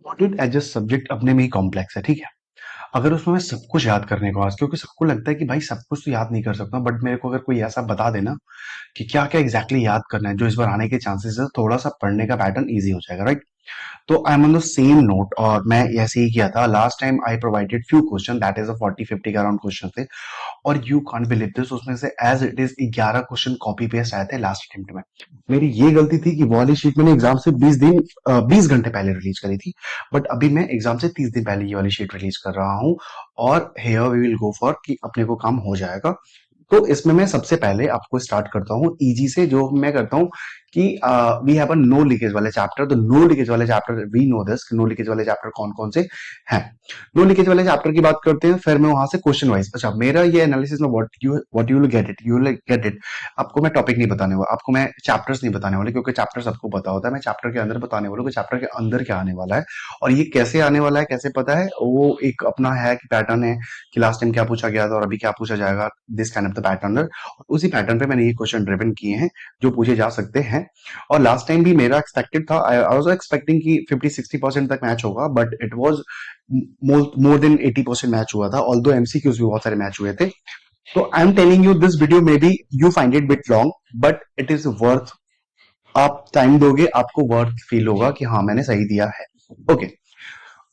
Audit as a subject अपने में ही complex है, ठीक है। अगर उसमें मैं सब कुछ याद करने को आज, क्योंकि सबको लगता है कि भाई सब कुछ तो याद नहीं कर सकता, बट मेरे को अगर कोई ऐसा बता देना कि क्या क्या एग्जैक्टली याद करना है जो इस बार आने के चांसेस है, थोड़ा सा पढ़ने का पैटर्न ईजी हो जाएगा, राइट। तो I am on the same note, और मैं ऐसे ही किया था last time. I provided few question, that is a 40-50 का अराउंड क्वेश्चन थे। और यू कांट बिलीव दिस, उसमें से as it is 11 question copy paste आए थे लास्ट अटेम्प्ट में। मेरी ये गलती थी कि वो वाली शीट मैंने एग्जाम से 20 घंटे पहले रिलीज करी थी, बट अभी मैं एग्जाम से 30 दिन पहले ये वाली शीट रिलीज कर रहा हूँ। और here we will go for कि अपने को काम हो जाएगा। तो इसमें मैं सबसे पहले आपको स्टार्ट करता हूँ इजी से। जो मैं करता हूँ कि we have a no leakage वाले चैप्टर। तो नो लीकेज वाले chapter, we know this, no leakage वाले चैप्टर कौन कौन से हैं। नो लीकेज वाले चैप्टर की बात करते हैं, फिर मैं वहां से क्वेश्चन वाइज। अच्छा, मेरा ये एनालिसिस में what you will get it, you will get it. आपको मैं टॉपिक नहीं बताने वाला, आपको मैं चैप्टर्स नहीं बताने वाले, क्योंकि चैप्टर्स आपको पता होता है। मैं चैप्टर के अंदर बताने वाला हूँ कि चैप्टर के अंदर क्या आने वाला है। और ये कैसे आने वाला है, कैसे पता है, वो एक अपना है कि पैटर्न है कि लास्ट टाइम क्या पूछा गया था और अभी क्या पूछा जाएगा, this kind of the pattern. उसी पैटर्न पे मैंने ये क्वेश्चन ड्रिवन किए हैं जो पूछे जा सकते हैं। और लास्ट टाइम भी मेरा एक्सपेक्टेड था, आई वाज एक्सपेक्टिंग कि 50-60% तक मैच होगा, but it was more than 80% match हुआ था, ऑल्दो एमसीक्यूज भी बहुत सारे मैच हुए थे। तो आई am telling you this video, may be you find it bit long, but it is worth. आप टाइम दोगे, आपको वर्थ फील होगा कि हाँ मैंने सही दिया है। ओके,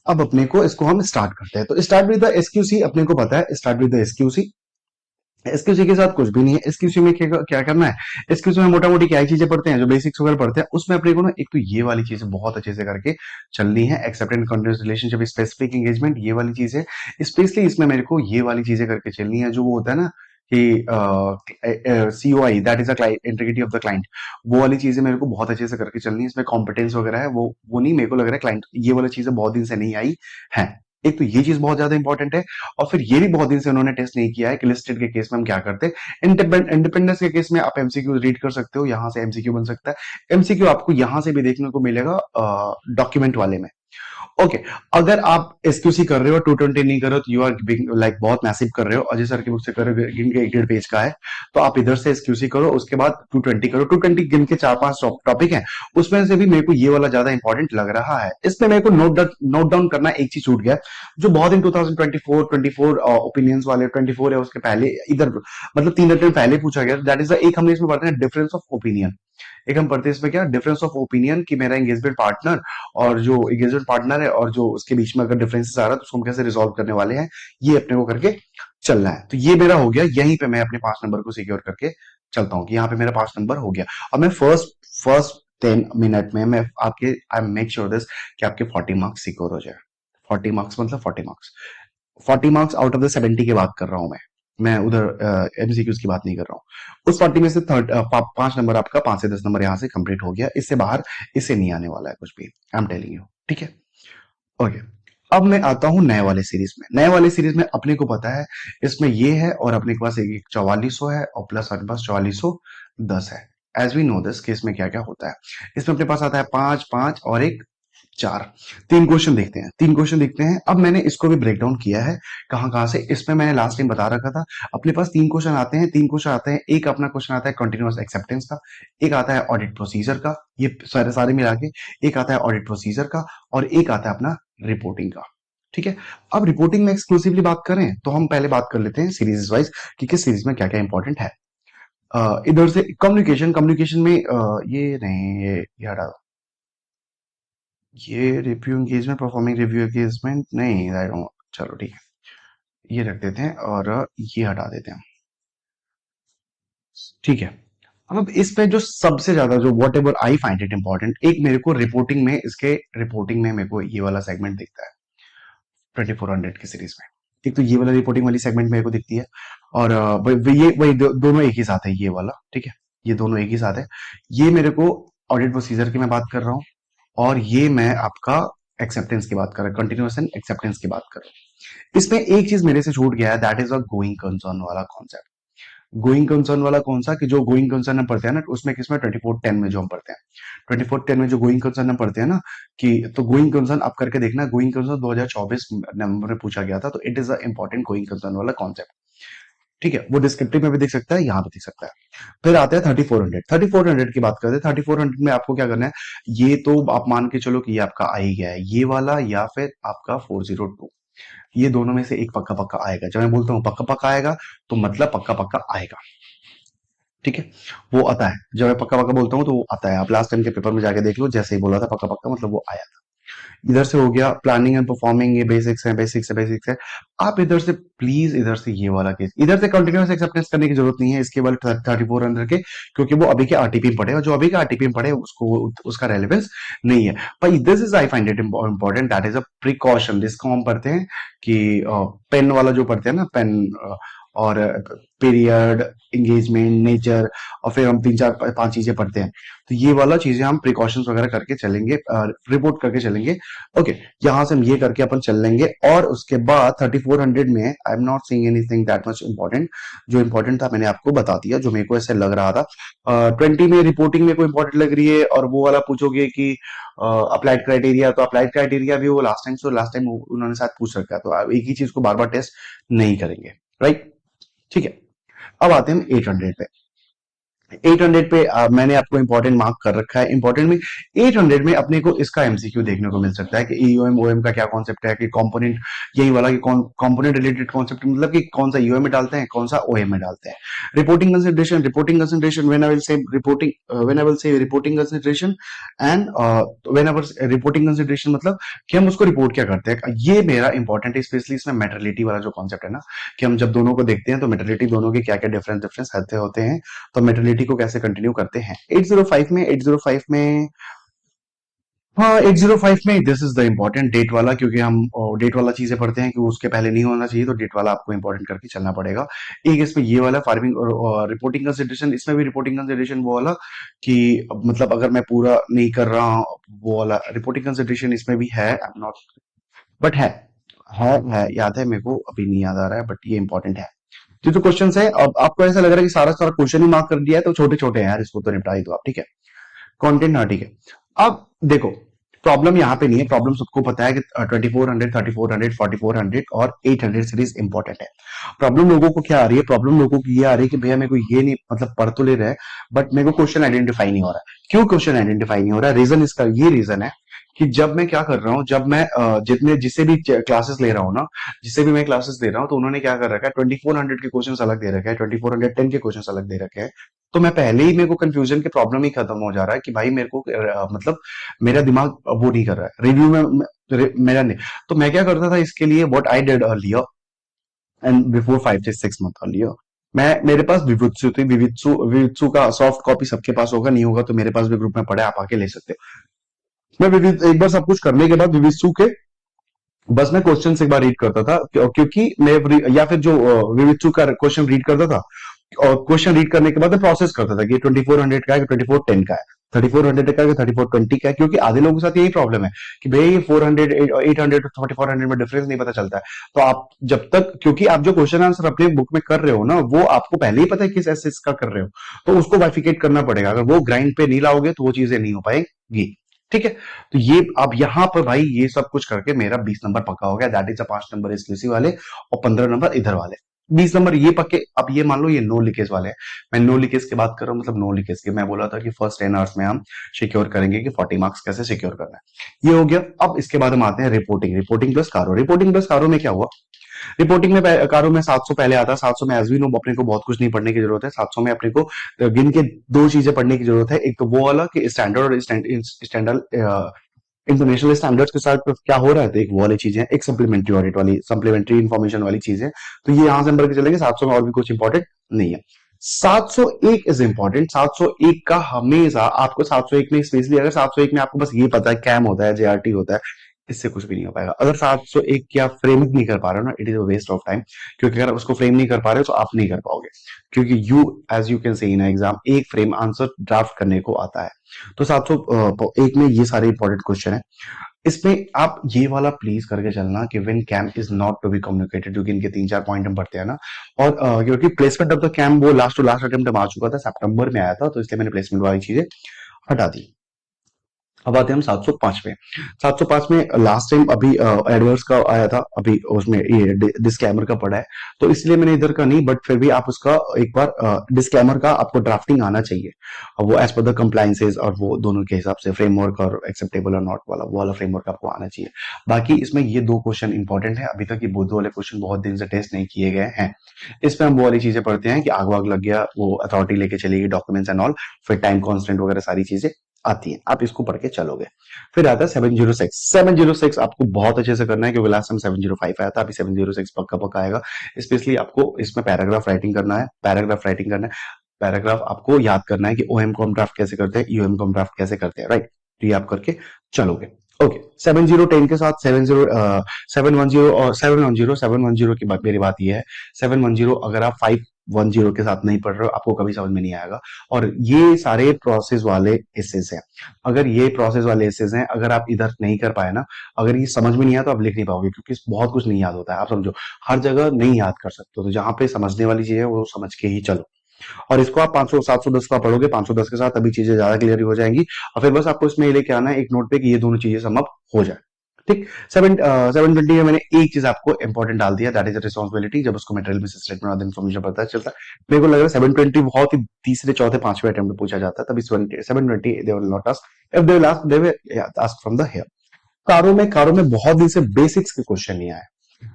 अब अपने को इसको हम स्टार्ट करते हैं। तो स्टार्ट विद द एसक्यूसी, अपने को पता है start with the SQC. SQC के साथ कुछ भी नहीं है। एसक्यूसी में क्या क्या करना है, एसक्यूसी में मोटा मोटी क्या ही चीजें पढ़ते हैं, जो बेसिक्स वगैरह पढ़ते हैं, उसमें अपने को ना एक तो ये वाली चीजें बहुत अच्छे से करके चलनी है। Except and continuous relationship, specific engagement, ये वाली चीजें स्पेशली इसमें मेरे को ये वाली चीजें करके चलनी है। जो वो होता है ना कि COI, that is integrity of the client, वो वाली चीजें मेरे को बहुत अच्छे से करके चलनी है। इसमें कॉम्पिटेंस वगैरह है, वो नहीं, मेरे को लग रहा है क्लाइंट ये वाली चीजें बहुत दिन से नहीं आई है। एक तो ये चीज बहुत ज्यादा इंपॉर्टेंट है। और फिर ये भी बहुत दिन से उन्होंने टेस्ट नहीं किया है कि लिस्टेड के केस में हम क्या करते हैं। इंडिपेंडेंस के केस में आप एमसीक्यू रीड कर सकते हो, यहां से एमसीक्यू बन सकता है। एमसीक्यू आपको यहां से भी देखने को मिलेगा डॉक्यूमेंट वाले में। ओके, अगर आप एसक्यूसी कर रहे हो, 220 नहीं कर रहे हो, तो यू आर लाइक बहुत मैसिव कर रहे हो, अजय सर की बुक से कर रहे हो, गिन के 1.5 पेज का है, तो आप इधर से एसक्यूसी करो, उसके बाद 220 करो। 220 गिन के 4-5 टॉपिक है, उसमें से भी मेरे को ये वाला ज्यादा इंपॉर्टेंट लग रहा है। इसमें मेरे को नोट डाउन करना एक चीज छूट गया, जो बहुत इन 2024 ओपिनियंस वाले 24 है उसके पहले इधर, मतलब 3 अटेम्प्ट पहले पूछा गया। दैट इज एक हमने इसमें पढ़ते हैं डिफरेंस ऑफ ओपिनियन। एक हम पढ़ते हैं इसमें क्या, डिफरेंस ऑफ ओपिनियन, कि मेरा एंगेजमेंट पार्टनर और जो एंगेजमेंट पार्टनर है और जो उसके बीच में अगर डिफरेंसेस आ रहा है तो उसको हम कैसे रिजॉल्व करने वाले हैं, ये अपने को करके चलना है। तो ये मेरा हो गया, यहीं पे मैं अपने 5 नंबर को सिक्योर करके चलता हूँ कि यहाँ पे मेरा 5 नंबर हो गया। अब मैं फर्स्ट फर्स्ट 10 मिनट में मैं आपके, आई मेक श्योर दिस कि आपके 40 मार्क्स सिक्योर हो जाए। 40 मार्क्स मतलब 40 marks, 40 marks out of the 70 की बात कर रहा हूं मैं उधर एमसीक्यूज की बात नहीं कर रहा हूँ। उस 40 में से 5 नंबर आपका, 5 से 10 नंबर यहाँ से कंप्लीट हो गया, इससे बाहर इससे नहीं आने वाला है कुछ भी, आई एम टेलिंग यू, ठीक है। ओके, अब मैं आता हूं नए वाले सीरीज में। नए वाले सीरीज में अपने को पता है इसमें ये है, और अपने के पास एक 4400 है और प्लस अपने पास 4410 है। As we know this case में क्या क्या होता है, इसमें अपने पास आता है 5 5 और एक 4। 3 क्वेश्चन देखते हैं, 3 क्वेश्चन देखते हैं। अब मैंने इसको भी ब्रेक डाउन किया है कहाँ कहाँ से, इसमें मैंने लास्ट टाइम बता रखा था। अपने पास 3 क्वेश्चन आते हैं, 3 क्वेश्चन आते हैं। एक अपना क्वेश्चन आता है कंटिन्यूअस एक्सेप्टेंस का, एक आता है ऑडिट प्रोसीजर का, ये सारे सारे मिला के। एक आता है ऑडिट प्रोसीजर का, और एक आता है अपना रिपोर्टिंग का, ठीक है। अब रिपोर्टिंग में एक्सक्लूसिवली बात करें तो हम पहले बात कर लेते हैं सीरीज वाइज कि किस सीरीज में क्या क्या इंपॉर्टेंट है। इधर से कम्युनिकेशन, कम्युनिकेशन में ये नहीं, ये हटा दो। ये review engagement, performing review engagement नहीं, आई डोंट, चलो ठीक है, ये रख देते हैं और ये हटा देते हैं, ठीक है। अब इस पे जो सबसे ज्यादा, जो what ever I find it important, एक मेरे को रिपोर्टिंग में, इसके रिपोर्टिंग में मेरे को ये वाला सेगमेंट दिखता है 2400 की सीरीज में। एक तो ये वाला रिपोर्टिंग वाली सेगमेंट मेरे को दिखती है, और ये वही दोनों एक ही साथ है, ये वाला, ठीक है। ये दोनों एक ही साथ है। ये मेरे को ऑडिट प्रोसीजर की मैं बात कर रहा हूँ, और ये मैं आपका एक्सेप्टेंस की बात कर रहा हूँ, कंटिन्यूस एंड एक्सेप्टेंस की बात कर रहा हूँ। इसमें एक चीज मेरे से छूट गया है, that is a going concern वाला कॉन्सेप्ट। गोइंग कंसर्न वाला कौन सा, कि जो गोइंग कंसर्न हम पढ़ते हैं ना, उसमें किसमें 2410 में जो हम पढ़ते हैं, 2410 में जो गोइंग कंसर्न हम पढ़ते हैं ना, कि तो गोइंग कंसर्न आप करके देखना, गोइंग कंसर्न 2024 नवंबर में पूछा गया था, तो it is a important going concern वाला कॉन्सेप्ट। ठीक है, वो डिस्क्रिप्टिव में भी दिख सकता है, यहाँ पे दिख सकता है। फिर आते हैं 3400। 3400 की बात करते हैं। 3400 में आपको क्या करना है, ये तो आप मान के चलो कि ये आपका आ ही गया है, ये वाला या फिर आपका 402, ये दोनों में से एक पक्का पक्का आएगा। जब मैं बोलता हूँ पक्का पक्का आएगा, तो मतलब पक्का पक्का आएगा। ठीक है, वो आता है। जब मैं पक्का पक्का बोलता हूँ तो वो आता है। आप लास्ट टाइम के पेपर में जाके देख लो, जैसे ही बोला था पक्का पक्का मतलब वो आया था। इधर से हो गया प्लानिंग एंड परफॉर्मिंग, ये बेसिक्स है, बेसिक्स है, बेसिक्स है। आप इधर से प्लीज, इधर से ये वाला केस, इधर से कंटिन्यूस एक्सेप्टेंस करने की जरूरत नहीं है इसके वाले 3400 के, क्योंकि वो अभी के आरटीपी में पड़ेगा। जो अभी का आरटीपी में पड़े उसको उसका रेलेवेंस नहीं है। पर this is I find it important, that is a precaution. जिसको हम पढ़ते हैं कि पेन वाला जो पढ़ते हैं ना, पेन और पीरियड, एंगेजमेंट, नेचर, और फिर हम तीन चार पांच चीजें पढ़ते हैं। तो ये वाला चीजें हम प्रिकॉशंस वगैरह करके चलेंगे, रिपोर्ट करके चलेंगे। ओके, यहां से हम ये करके अपन चल लेंगे। और उसके बाद 3400 में I am not seeing anything that much important. जो इंपॉर्टेंट था मैंने आपको बता दिया, जो मेरे को ऐसे लग रहा था। 20 में रिपोर्टिंग में कोई इंपॉर्टेंट लग रही है, और वो वाला पूछोगे कि अप्लाइड क्राइटेरिया, तो अप्लाइड क्राइटेरिया भी वो लास्ट टाइम उन्होंने शायद पूछ रखा है, तो आप एक ही चीज को बार बार टेस्ट नहीं करेंगे। राइट, ठीक है। अब आते हैं 800 पे। 800 पे मैंने आपको इंपॉर्टेंट मार्क कर रखा है। इंपॉर्टेंट में 800 में अपने को इसका एमसीक्यू देखने को मिल सकता है कि ईओएम ओएम का क्या कॉन्सेप्ट है, कि कंपोनेंट, यही वाला कि कंपोनेंट रिलेटेड कॉन्सेप्ट, मतलब कि कौन सा ईओएम में डालते हैं, कौन सा ओएम में डालते हैं। Reporting consideration, when I will say reporting, when I will say reporting consideration and when I reporting consideration, मतलब कि हम उसको रिपोर्ट क्या करते हैं, ये मेरा इंपॉर्टेंट है। स्पेशली इसमें मेटरलिटी वाला जो कॉन्सेप्ट है ना, कि हम जब दोनों को देखते हैं तो मेटरलिटी दोनों के क्या क्या डिफरेंस डिफरेंस होते हैं, तो मेटर्निटी को कैसे कंटिन्यू करते हैं। 805 में हाँ, 805 में this is the important date वाला, क्योंकि हम डेट वाला चीजें पढ़ते हैं कि उसके पहले नहीं होना चाहिए, तो डेट वाला आपको इंपॉर्टेंट करके चलना पड़ेगा। एक इसमें ये वाला फार्मिंग और रिपोर्टिंग कंसिडरेशन, इसमें भी रिपोर्टिंग कंसिडरेशन वो वाला कि मतलब अगर मैं पूरा नहीं कर रहा हूँ, वो वाला रिपोर्टिंग कंसिडरेशन इसमें भी है। आई एम नॉट, बट है, याद है मेरे को, अभी नहीं याद आ रहा है, बट ये इंपॉर्टेंट है। ये जो क्वेश्चन है, अब आपको ऐसा लग रहा है कि सारा सारा क्वेश्चन ही मार्क कर दिया है, तो छोटे छोटे हैं यार, इसको तो निपटा ही दो आप। ठीक है, कंटेंट, हाँ ठीक है। अब देखो, प्रॉब्लम यहाँ पे नहीं है। प्रॉब्लम सबको पता है कि 2400, 3400, 4400 और 800 सीरीज इंपॉर्टेंट है। प्रॉब्लम लोगों को क्या आ रही है, प्रॉब्लम लोगों की ये आ रही है कि भैया मेरे को ये नहीं, मतलब पढ़ तो ले रहे हैं, बट मेरे को क्वेश्चन आइडेंटिफाई नहीं हो रहा है। क्यों क्वेश्चन आइडेंटिफाई नहीं हो रहा है? रीजन इसका ये रीजन है कि जब मैं क्या कर रहा हूँ, जब मैं जितने जिससे भी क्लासेस ले रहा हूँ ना, जिससे भी मैं क्लासेस दे रहा हूँ, तो उन्होंने क्या कर रखा है, 2400 के क्वेश्चन अलग दे रखे हैं, 2410 के क्वेश्चन अलग दे रखे हैं। तो मैं पहले ही, मेरे को कंफ्यूजन के प्रॉब्लम ही खत्म हो जा रहा है कि भाई मेरे को मतलब मेरा दिमाग वो नहीं कर रहा है रिव्यू में, मेरा नहीं। तो मैं क्या करता था इसके लिए, what I did earlier and before 5 से 6 मंथ अर्लियर, मैं, मेरे पास विवित्सु थी। विवित्सु का सॉफ्ट कॉपी सबके पास होगा, नहीं होगा तो मेरे पास भी ग्रुप में पड़ा है, आप आके ले सकते हो। मैं विविध एक बार सब कुछ करने के बाद विवित्सु के बस मैं क्वेश्चन एक बार रीड करता था, क्योंकि मैं या फिर जो विवित्सु का क्वेश्चन रीड करता था, और क्वेश्चन रीड करने के बाद मैं प्रोसेस करता था कि 2400 का है कि 2410 का है, 3400 का है कि 3420 का है। क्योंकि आधे लोगों के साथ यही प्रॉब्लम है कि भाई ये 400, 800 to 3400 में डिफरेंस नहीं पता चलता है। तो आप जब तक, क्योंकि आप जो क्वेश्चन आंसर अपने बुक में कर रहे हो ना, वो आपको पहले ही पता है किस एसेस का कर रहे हो, तो उसको बाइफिकेट करना पड़ेगा। अगर वो ग्राइंड पे नहीं लाओगे तो वो चीजें नहीं हो पाएंगी। ठीक है, तो ये अब यहाँ पर भाई ये सब कुछ करके मेरा 20 नंबर पक्का हो गया। दैट इज 5 नंबर एक्सक्लूसिव वाले और 15 नंबर इधर वाले। 20 नंबर ये पक्के। अब ये मान लो ये नो लीकेज वाले हैं। मैं नो लीकेज की बात कर रहा हूँ, मतलब नो लीकेज की मैं बोला था कि फर्स्ट 10 आवर्स में हम सिक्योर करेंगे कि 40 मार्क्स कैसे सिक्योर करना है। ये हो गया। अब इसके बाद हम आते हैं रिपोर्टिंग। रिपोर्टिंग प्लस कारो। रिपोर्टिंग प्लस कारो में क्या हुआ, रिपोर्टिंग में कारो में 700 पहले आता है। 700 में एज वी नो अपने को बहुत कुछ नहीं पढ़ने की जरूरत है। 700 में अपने को गिन के दो चीजें पढ़ने की जरूरत है। एक तो वो वाला कि स्टैंडर्ड और स्टैंडर्ड इंटरनेशनल स्टैंडर्ड्स के साथ क्या हो रहा है, तो एक वो वाली चीजें, एक सप्लीमेंट्री ऑडिट वाली, सप्लीमेंट्री इन्फॉर्मेशन वाली चीजें। तो ये यहां से हम बढ़ के चलेंगे। 700 में और भी कुछ इंपॉर्टेंट नहीं है। 701 इज इंपॉर्टेंट। 701 का हमेशा आपको, 701 में स्पेशली अगर 701 में आपको बस ये पता है कैम होता है, जेआरटी होता है, इससे कुछ भी नहीं हो पाएगा। अगर 701 की आप फ्रेमिंग नहीं कर पा रहे हो ना, it is a waste of time. क्योंकि अगर आप उसको फ्रेम नहीं कर पा रहे हो तो आप नहीं कर पाओगे। क्योंकि you, as you can see in exam, एक फ्रेम आंसर ड्राफ्ट करने को आता है। तो 701 में ये सारे इंपॉर्टेंट क्वेश्चन है। इसमें आप ये वाला प्लीज करके चलना कि when KAM is not to be communicated, क्योंकि इनके तीन चार पॉइंट हम पढ़ते हैं ना। और क्योंकि प्लेसमेंट ऑफ द कैम वो लास्ट टू लास्ट अटेम्प्ट आ चुका था, सितंबर में आया था, तो इसलिए मैंने प्लेसमेंट वाली चीजें हटा दी। अब आते हैं हम 705 में। 705 में लास्ट टाइम अभी एडवर्स का आया था, अभी उसमें ये डिस्क्लेमर का पड़ा है, तो इसलिए मैंने इधर का नहीं, बट फिर भी आप उसका एक बार डिस्क्लेमर का आपको ड्राफ्टिंग आना चाहिए। अब वो एज पर द कंप्लाइंसेस और वो दोनों के हिसाब से फ्रेमवर्क और एक्सेप्टेबल और नॉट वाला वो वाला फ्रेमवर्क आपको आना चाहिए। बाकी इसमें ये दो क्वेश्चन इंपॉर्टेंट है, अभी तक ये दो वाले क्वेश्चन बहुत दिन से टेस्ट नहीं किए गए हैं। इसमें हम वो वाली चीजें पढ़ते हैं कि आग वाग लग गया, वो अथॉरिटी लेके चलेगी, डॉक्यूमेंट्स एंड ऑल, फिर टाइम कॉन्स्टेंट वगैरह सारी चीजें आती है, आप इसको पढ़ के चलोगे। फिर आता है 706। 706 आपको बहुत अच्छे से करना है, क्योंकि लास्ट टाइम 705 आया था, अभी 706 पक्का पक्का आएगा। स्पेशली आपको इसमें पैराग्राफ राइटिंग करना है, पैराग्राफ राइटिंग करना है। पैराग्राफ आपको याद करना है कि ओएम को हम ड्राफ्ट कैसे करते हैं, यूएम को हम ड्राफ्ट कैसे करते हैं, राइट। तो ये आप करके चलोगे। ओके, 7010 के साथ 710 और 710 की बात, मेरी बात ये है, 710 अगर आप 510 के साथ नहीं पढ़ रहे हो, आपको कभी समझ में नहीं आएगा। और ये सारे प्रोसेस वाले एसेस हैं, अगर ये प्रोसेस वाले एसेस हैं, अगर आप इधर नहीं कर पाए ना, अगर ये समझ में नहीं आया तो आप लिख नहीं पाओगे, क्योंकि बहुत कुछ नहीं याद होता है, आप समझो। हर जगह नहीं याद कर सकते हो, तो जहां पे समझने वाली चीज है वो समझ के ही चलो। और इसको आप 500 710 का पढ़ोगे, 510 के साथ अभी चीजें ज्यादा क्लियर हो जाएंगी। और फिर बस आपको इसमें ये लेके आना है एक नोट पे कि ये दोनों चीजें सम अप हो जाए। ठीक। 720 में मैंने एक चीज आपको इंपॉर्टेंट डाल दिया, दैट इज रिस्पॉन्सिबिलिटी। जब उसको मटेरियल बेसिस स्टेटमेंट और इन्फॉर्मेशन पता चलता है, मेरे को लग रहा है 720 बहुत ही तीसरे चौथे पांचवें अटेम्प्ट में पूछा जाता है, तभी 720 they will not ask, if they will ask they will ask from the here. कारों में बहुत दिन से बेसिक्स के क्वेश्चन नहीं आए,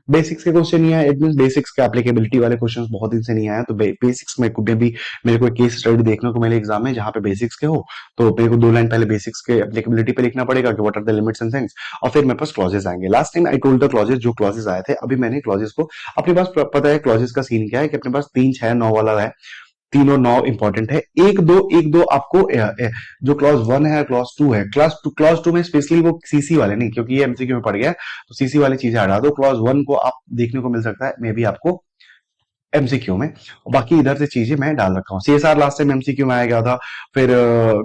बेसिक्स के क्वेश्चन नहीं आया, इट मीन बेसिक्स के एप्लीकेबिलिटी वाले क्वेश्चंस बहुत दिन से नहीं आया, तो बेसिक्स में भी मेरे को एक केस स्टडी देखने को मिले एग्जाम में जहां पे बेसिक्स के हो, तो मेरे को 2 लाइन पहले बेसिक्स के एप्लीकेबिलिटी पे लिखना पड़ेगा कि what are the limits and things, और फिर मेरे पास क्लॉजेस आएंगे। Last time I told the clauses, जो क्लॉजेस आए थे, अभी मैंने क्लॉजेस को अपने पास पता है क्लॉजेस का सीन क्या है कि अपने पास 3 6 9 वाला है, तीनों नौ इंपॉर्टेंट है। एक दो आपको जो क्लॉज वन है, क्लॉज 2 है, क्लॉज टू में स्पेशली वो सीसी वाले नहीं, क्योंकि ये एमसीक्यू में पड़ गया है, तो सीसी वाली चीजें हटा दो। क्लॉज 1 को आप देखने को मिल सकता है मे बी आपको एमसीक्यू में, बाकी इधर से चीजें मैं डाल रखा हूँ। सीएसआर लास्ट टाइम एमसीक्यू में आया गया था, फिर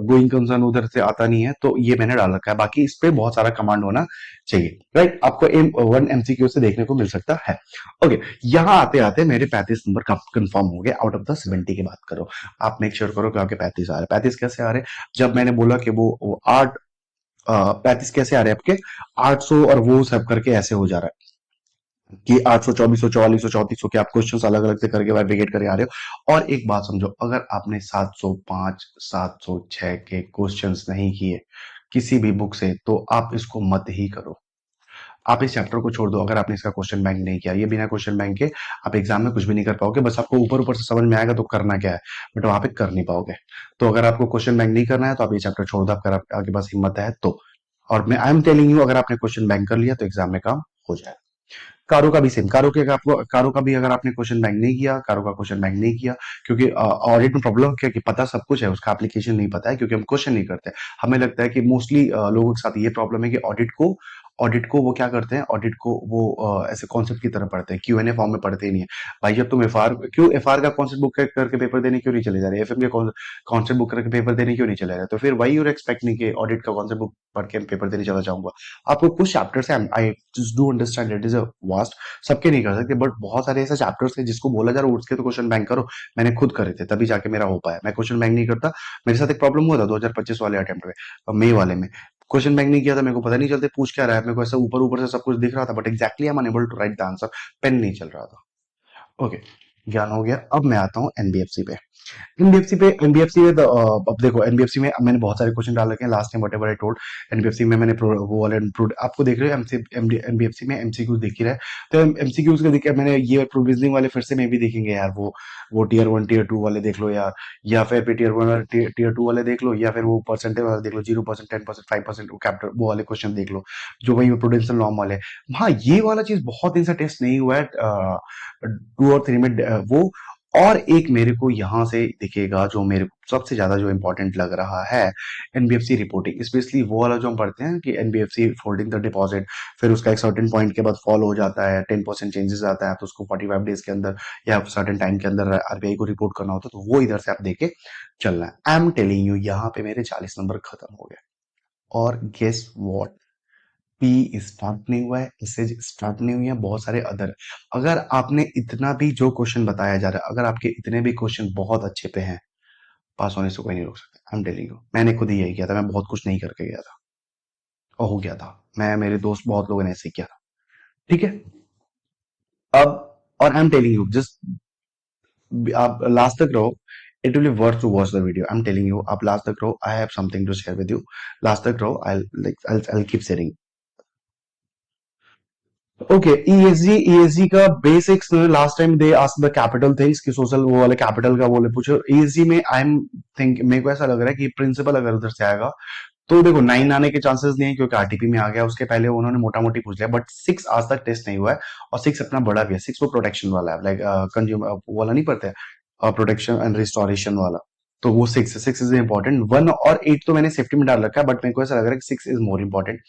गोइंग कंसर्न उधर से आता नहीं है, तो ये मैंने डाल रखा है। बाकी इस पे बहुत सारा कमांड होना चाहिए, राइट। आपको M1 एमसीक्यू से देखने को मिल सकता है। ओके, यहाँ आते आते मेरे 35 नंबर कंफर्म हो गए आउट ऑफ द 70 की बात करो। आप मेक श्योर करो कि आपके 35 आ रहे। 35 कैसे आ रहे? जब मैंने बोला कि वो 35 कैसे आ रहे आपके, 800 और वो सब करके ऐसे हो जा रहा है कि 800 2400 4400 3400 के आप क्वेश्चंस अलग अलग से करके वेरिफिकेट करके आ रहे हो। और एक बात समझो, अगर आपने 705 706 के क्वेश्चंस नहीं किए किसी भी बुक से, तो आप इसको मत ही करो, आप इस चैप्टर को छोड़ दो। अगर आपने इसका क्वेश्चन बैंक नहीं किया, ये बिना क्वेश्चन बैंक के आप एग्जाम में कुछ भी नहीं कर पाओगे। बस आपको ऊपर ऊपर से समझ में आएगा तो करना क्या है, बट वहां पे कर नहीं पाओगे। तो अगर आपको क्वेश्चन बैंक नहीं करना है तो आप ये चैप्टर छोड़ दो, अगर आपके पास हिम्मत है तो। और मैं आई एम टेलिंग यू, अगर आपने क्वेश्चन बैंक कर लिया तो एग्जाम में काम हो जाए। कारो का भी सेम, कारो का भी अगर आपने क्वेश्चन बैंक नहीं किया, कारो का क्वेश्चन बैंक नहीं किया, क्योंकि ऑडिट में प्रॉब्लम क्या है कि पता सब कुछ है, उसका एप्लीकेशन नहीं पता है, क्योंकि हम क्वेश्चन नहीं करते। हमें लगता है कि मोस्टली लोगों के साथ ये प्रॉब्लम है कि ऑडिट को वो क्या करते हैं, ऑडिट को वो ऐसे कॉन्सेप्ट की तरह पढ़ते हैं, क्यूएनए फॉर्म में पढ़ते ही नहीं है। भाई जब तुम एफआर का कॉन्सेप्ट बुक करके पेपर देने क्यों नहीं चले जा रहे, एफएम के कॉन्सेप्ट बुक करके पेपर देने क्यों नहीं चले जा रहे, तो फिर वही यूर एक्सपेक्टिंग कि ऑडिट का कॉन्सेप्ट बुक पढ़ के पेपर देने चला जाऊंगा। आपको कुछ चैप्टर्स है, I just do understand it is a vast, सबके नहीं कर सकते, बट बहुत सारे ऐसे चैप्टर्स हैं जिसको बोला जा रहा है उसके तो क्वेश्चन बैंक करो। मैंने खुद करे थे, तभी जाके मेरा हो पाया। मैं क्वेश्चन बैंक नहीं करता, मेरे साथ एक प्रॉब्लम हुआ था 2025 वाले अटेम्प्ट में, मई वाले में। क्वेश्चन बैंक नहीं किया था, मेरे को पता नहीं चलते पूछ क्या रहा है, मेरे को ऐसा ऊपर ऊपर से सब कुछ दिख रहा था, but exactly I am unable to write the answer, pen नहीं चल रहा था। ओके, ज्ञान हो गया। अब मैं आता हूँ एनबीएफसी पे। एनबीएफसी में अब देखो, एनबीएफसी में अब मैंने बहुत सारे क्वेश्चन डाल रखे हैं last time, what ever I told. NBFC में मैंने वो वाले आपको देख रहे हो, एनबीएफसी में एमसीक्यूज देख ही रहे, तो एमसीक्यूज का देखिए मैंने ये प्रोविजनिंग वाले फिर से मैं भी देखेंगे यार, वो टीयर 1 टीयर 2 वाले देख लो यार, या फिर टीयर 1 और टीयर 2 वाले देख लो, या फिर वो परसेंटेज वाले देख लो, 0%, 10%, 5%, कैपिटल वो वाले क्वेश्चन देख लो, जो वही प्रोडेंशियल नॉर्म वाले। हाँ, ये वाला चीज बहुत दिन से टेस्ट नहीं हुआ है 2 और 3 में, वो। और एक मेरे को यहां से दिखेगा जो मेरे को सबसे ज्यादा जो इंपॉर्टेंट लग रहा है, एनबीएफसी रिपोर्टिंग, स्पेशली वो वाला जो हम पढ़ते हैं कि एनबीएफसी फोल्डिंग द डिपॉजिट, फिर उसका एक सर्टेन पॉइंट के बाद फॉल हो जाता है, 10% चेंजेस आता है, तो उसको 45 डेज के अंदर या सर्टेन टाइम के अंदर आरबीआई को रिपोर्ट करना होता है, तो वो इधर से आप देके चलना है। आई एम टेलिंग यू, यहाँ पे मेरे 40 नंबर खत्म हो गए। और गेस वॉट, पी स्टार्ट नहीं हुआ है, एसएज स्टार्ट नहीं हुई है, बहुत सारे अदर। अगर आपने इतना भी जो क्वेश्चन बताया जा रहा है, अगर आपके इतने भी क्वेश्चन बहुत अच्छे पे हैं, पास होने से कोई नहीं रोक सकता। आई एम टेलिंग यू, मैंने खुद ही यही किया था, मैं बहुत कुछ नहीं करके गया था। और हो गया था। मैं, मेरे दोस्त बहुत लोगों ने ऐसे किया था। ठीक है। अब, और I am telling you, just आप लास्ट तक रहो, it will be worth to watch the video, I am telling you, आप लास्ट तक रहो, I have something to share with you. Last तक रहो, I keep sharing. Okay, ESG, ESG का basics, last time they asked the capital things कि social वो वाले capital का बोले पूछो। ईएसजी में आई एम थिंक, मेरे को ऐसा लग रहा है कि प्रिंसिपल अगर उधर से आएगा तो देखो 9 आने के चांसेस नहीं है क्योंकि आरटीपी में आ गया, उसके पहले उन्होंने मोटा मोटी पूछ लिया, बट 6 आज तक टेस्ट नहीं हुआ है। और 6 अपना बड़ा भी है, 6 वो प्रोटेक्शन वाला है, लाइक कंज्यूमर वाला नहीं पढ़ते, प्रोटेक्शन एंड रिस्टोरेशन वाला। तो वो 6 इज इंपॉर्टेंट। 1 और 8 तो मैंने सेफ्टी में डाल रखा है, बट मेरे को ऐसा लग रहा है कि 6 इज मोर इंपॉर्टेंट।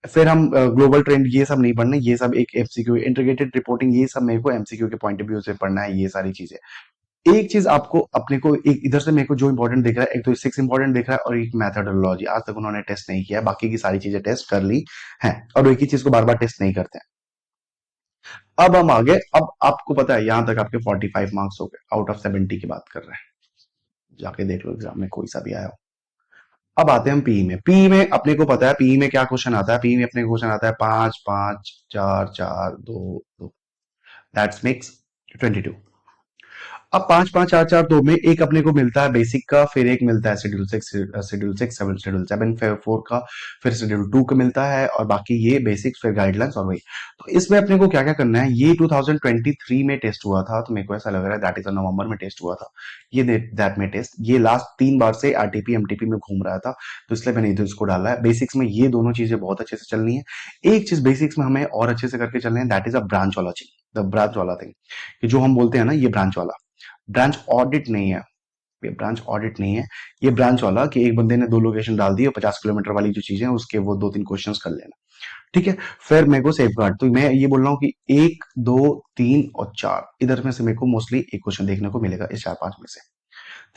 फिर हम ग्लोबल ट्रेंड ये सब नहीं पढ़ना, ये सब एक एमसीक्यू, इंटीग्रेटेड रिपोर्टिंग, ये सब मेरे को एमसीक्यू के पॉइंट ऑफ व्यू से पढ़ना है, ये सारी चीजें। एक चीज आपको अपने को एक इधर से मेरे को जो इंपॉर्टेंट दिख रहा है, एक तो 6 इंपॉर्टेंट दिख रहा है और एक मैथोडोलॉजी, आज तक उन्होंने टेस्ट नहीं किया है, बाकी की सारी चीजें टेस्ट कर ली हैं और एक ही चीज को बार बार टेस्ट नहीं करते हैं। अब हम आगे, अब आपको पता है यहां तक आपके 45 मार्क्स हो गए आउट ऑफ 70 की बात कर रहे हैं, जाके देख लो एग्जाम में कोई सा भी आया हो। अब आते हैं हम पीई में। पीई में अपने को पता है पीई में क्या क्वेश्चन आता है। पीई में अपने को क्वेश्चन आता है 5 5 4 4 2 2, दैट्स मेक्स 22। अब 5 5 4 4 2 में एक अपने को मिलता है बेसिक का, फिर एक मिलता है शेड्यूल 6, शेड्यूल 6 शेड्यूल 7 4 का, फिर शेड्यूल 2 का मिलता है, और बाकी ये बेसिक्स, फिर गाइडलाइंस और वही। तो इसमें अपने को क्या क्या करना है, ये 2023 में टेस्ट हुआ था, तो मेरे को ऐसा लग रहा है दैट इज नवंबर में टेस्ट हुआ था। ये दैट में टेस्ट, ये लास्ट 3 बार से आरटीपी एमटीपी में घूम रहा था, तो इसलिए मैंने इधर इसको डाला है। बेसिक्स में ये दोनों चीजें बहुत अच्छे से चलनी है। एक चीज बेसिक्स में हमें और अच्छे से करके चलना है, दैट इज अ ब्रांच वाला चीज, द ब्रांच वाला थिंग, कि जो हम बोलते हैं ना, ये ब्रांच वाला, ब्रांच ऑडिट नहीं है, ये ब्रांच ऑडिट नहीं है, ये ब्रांच वाला कि एक बंदे ने 2 लोकेशन डाल दी और 50 किलोमीटर वाली जो चीजें हैं उसके वो 2 3 क्वेश्चंस कर लेना। ठीक है। फिर मेरे को सेफ गार्ड, तो मैं ये बोल रहा हूँ कि 1 2 3 और 4 इधर में से मेरे को मोस्टली एक क्वेश्चन देखने को मिलेगा इस 4 5 में से।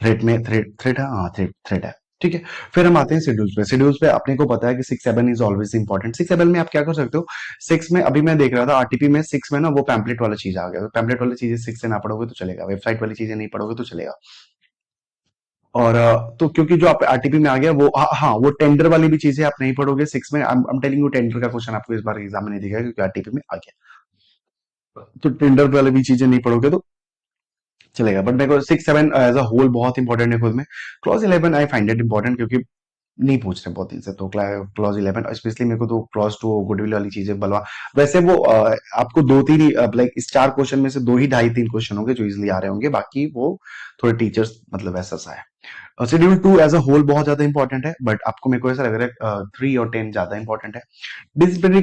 थ्रेड में, थ्रेड है, हाँ थ्रेड है। ठीक है। फिर हम आते हैं शेड्यूल्स पे। शेड्यूल्स पे अपने को पता है कि 6 7 इज ऑलवेज इंपॉर्टेंट। 6 7 में आप क्या कर सकते हो, 6 में अभी मैं देख रहा था आरटीपी में, 6 में ना वो पैम्पलेट वाला चीज आ गया, तो पैम्पलेट वाली चीजें 6 से ना पढ़ोगे तो चलेगा, वेबसाइट वाली चीजें नहीं पढ़ोगे तो चलेगा। और तो क्योंकि जो आप आरटीपी में आ गया वो, हाँ हाँ, वो टेंडर वाली भी चीजें आप नहीं पढ़ोगे 6 में। आई एम टेलिंग यू, टेंडर का क्वेश्चन आपको इस बार एग्जाम में नहीं दिखेगा क्योंकि आरटीपी में आ गया, तो टेंडर वाली भी चीजें नहीं पढ़ोगे तो चलेगा। बट मेरे को 6 7 एज अ होल बहुत इंपॉर्टेंट है खुद में। Clause 11 I find it important क्योंकि नहीं पूछ रहे बहुत दिन से, तो क्लॉज 11 स्पेशली मेरे को तो क्लॉज 2 गुडविल वाली चीजें बलवा। वैसे वो आपको 2 3 ही, लाइक इस 4 क्वेश्चन में से 2 ही 2.5 3 क्वेश्चन होंगे जो इजिली आ रहे होंगे, बाकी वो थोड़े टीचर्स मतलब ऐसा सा है। शेड्यूल 2 एज अ होल बहुत ज्यादा इंपॉर्टेंट है, बट आपको मेरे को ऐसा लग रहा है 3 और 10 ज्यादा इंपॉर्टेंट है। डिसिप्लिनरी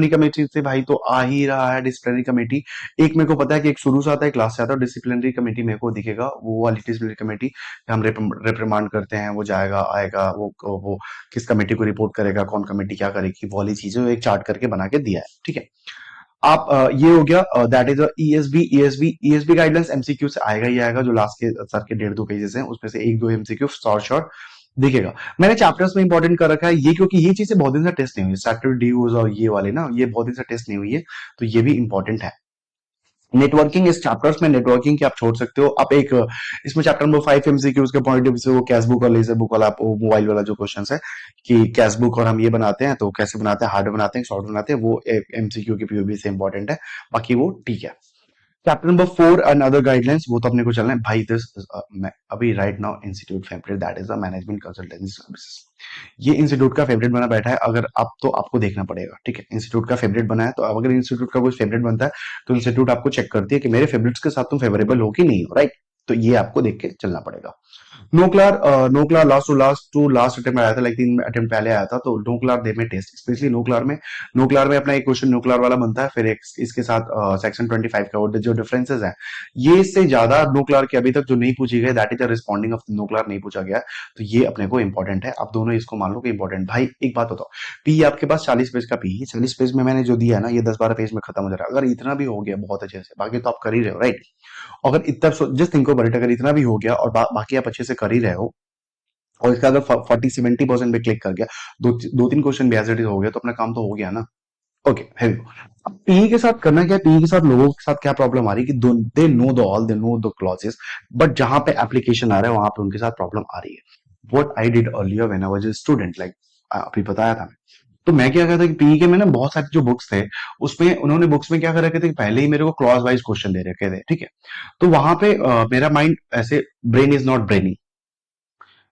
कमेटी से भाई तो आ ही रहा है डिसिप्लिनरी कमेटी। एक मेरे को पता है कि एक शुरू से आता है, क्लास से आता है, डिसिप्लिनरी कमेटी मेरे को दिखेगा, वो वाली डिसिप्लिनरी कमेटी, हम रिप्रिमांड करते हैं, वो जाएगा आएगा, वो किस कमेटी को रिपोर्ट करेगा, कौन कमेटी क्या करेगी, वो वाली चीजें एक चार्ट करके बना के दिया है। ठीक है। आप ये हो गया, that is ESB. ESB guidelines MCQ से आएगा ही आएगा, जो लास्ट के सर के 1.5 2 पेजेस हैं उसमें से 1 2 एमसीक्यू शॉर्ट शॉर्ट दिखेगा। मैंने चैप्टर्स में इंपॉर्टेंट कर रखा है ये, क्योंकि ये चीजें बहुत दिन से टेस्ट नहीं हुई, स्ट्रक्चरल ड्यूज और ये वाले ना, ये बहुत दिन से टेस्ट नहीं हुई है, तो ये भी इंपॉर्टेंट है। नेटवर्किंग, इस चैप्टर्स में नेटवर्किंग की आप छोड़ सकते हो। आप एक इसमें चैप्टर नंबर 5 एमसीक्यूज के पॉइंट ऑफ व्यू से वो कैश बुक और लेजर बुक वाला, मोबाइल वाला जो क्वेश्चन है कि कैश बुक और हम ये बनाते हैं तो कैसे बनाते हैं, हार्ड बनाते हैं सॉफ्ट बनाते हैं, वो एमसीक्यू की पीओबी से इंपॉर्टेंट है, बाकी वो ठीक है। Chapter number 4 and other guidelines, वो तो अपने को चलना है भाई। दिस अभी right now institute favourite, that is the management consultancy services. ये इंस्टीट्यूट का फेवरेट बना बैठा है, अगर आप तो आपको देखना पड़ेगा। ठीक है, इंस्टीट्यूट का फेवरेट बना है, तो अगर इंस्टीट्यूट का कोई फेवरेट बनता है तो इंस्टीट्यूट आपको चेक करती है कि मेरे फेवरेट्स के साथ तुम फेवरेबल हो कि नहीं हो, राइट। तो ये आपको देख के चलना पड़ेगा। नो क्लार लास्ट अटेम्प्ट आया था, लाइक 3 अटेम्प्ट पहले आया था, तो नो क्लार दे में टेस्ट, स्पेशली नो क्लार में अपना एक क्वेश्चन नो क्लार वाला बनता है, फिर एक इसके साथ सेक्शन 25 का जो डिफरेंसेस है, ये इससे ज्यादा नो क्लार के अभी तक जो नहीं पूछी गई, that is the responding of no clear, नहीं पूछा गया, तो ये अपने को इंपॉर्टेंट है। आप दोनों इसको मान लो कि इंपॉर्टेंट। भाई एक बात बताओ, पी आपके पास 40 पेज का पी है, 40 पेज में मैंने जो दिया है ना, ये 10 12 पेज में खत्म हो जा रहा है। अगर इतना भी हो गया बहुत अच्छे से, बाकी तो आप कर ही रहे हो, राइट। अगर इतना, जस्ट थिंक अबाउट इट, अगर इतना भी हो गया और बाकी आप अच्छे से कर ही रहे हो, और इसका अगर 40 70% पे क्लिक कर गया, 2 3 क्वेश्चन भी एज इट इज हो गया, तो अपना काम तो हो गया ना। Okay, here we go। अब पीई के साथ करना क्या है, पीई के साथ लोगों के साथ क्या प्रॉब्लम आ रही है कि they know the all, they know the clauses, but जहां पे एप्लीकेशन आ रहा है वहां पे उनके साथ प्रॉब्लम आ रही है। What I did earlier when I was a student, like अभी बताया था, तो मैं क्या कहता कि पीई के में ना बहुत सारे जो बुक्स थे, उसमें उन्होंने बुक्स में क्या कर रखे थे कि पहले ही मेरे को क्लॉज वाइज क्वेश्चन दे रखे थे, ठीक है। तो वहां पे मेरा माइंड ऐसे, brain is not braining,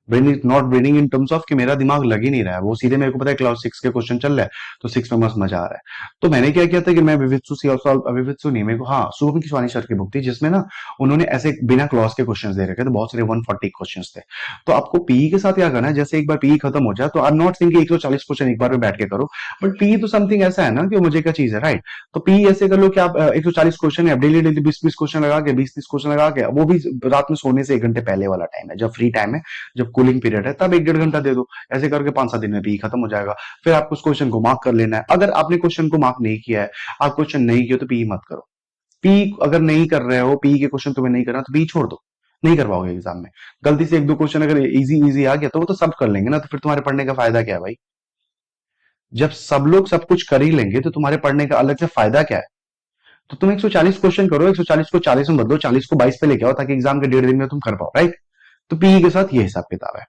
brain is not braining in terms of कि मेरा दिमाग लग ही नहीं रहा है, वो सीधे मेरे को पता है क्लास 6 के क्वेश्चन चल रहा है, तो 6 में मस्त मजा आ रहा है। तो मैंने क्या किया था कि मैं विवित्सु सी सॉल्व, विवित्सु नहीं, मेरे को हाँ शुभम किशवानी सर की बुक थी, जिसमें ना उन्होंने ऐसे बिना क्लॉज के क्वेश्चन दे रखे थे, बहुत सारे 140 क्वेश्चन थे। तो आपको पीई के साथ क्या करना है, जैसे एक बार पीई खत्म हो जाए, तो आई एम नॉट सेइंग कि 140 क्वेश्चन एक बार में बैठ के करो, बट पीई तो समथिंग ऐसा है ना कि मुझे क्या चीज है, राइट। तो पीई ऐसे कर लो कि आप 140 क्वेश्चन है, डेली डेली 20-20 क्वेश्चन लगा के, 20-30 क्वेश्चन लगा के, वो भी रात में सोने से 1 घंटे पहले वाला टाइम है, जब फ्री टाइम है, जब कूलिंग पीरियड है, तब 1-1.5 घंटा दे दो। ऐसे करके 5-7 दिन में पी खत्म हो जाएगा। फिर आपको उस क्वेश्चन को मार्क कर लेना है। अगर आपने क्वेश्चन को मार्क नहीं किया है, आप क्वेश्चन नहीं किया, तो पी मत करो। पी अगर नहीं कर रहे हो, पी के क्वेश्चन तुम्हें नहीं करना, तो पी छोड़ दो, नहीं कर पाओगे एग्जाम में। गलती से 1-2 क्वेश्चन अगर इजी इजी आ गया, तो वो तो सब कर लेंगे ना, तो फिर तुम्हारे पढ़ने का फायदा क्या है भाई। जब सब लोग सब कुछ कर ही लेंगे, तो तुम्हारे पढ़ने का अलग से फायदा क्या है। तो तुम 140 क्वेश्चन करो, 140 को 40 में बदलो, 40 को 22 पे लेके आओ, ताकि एग्जाम के 1.5 दिन में तुम कर पाओ, राइट। तो पीई के साथ ये हिसाब किताब है।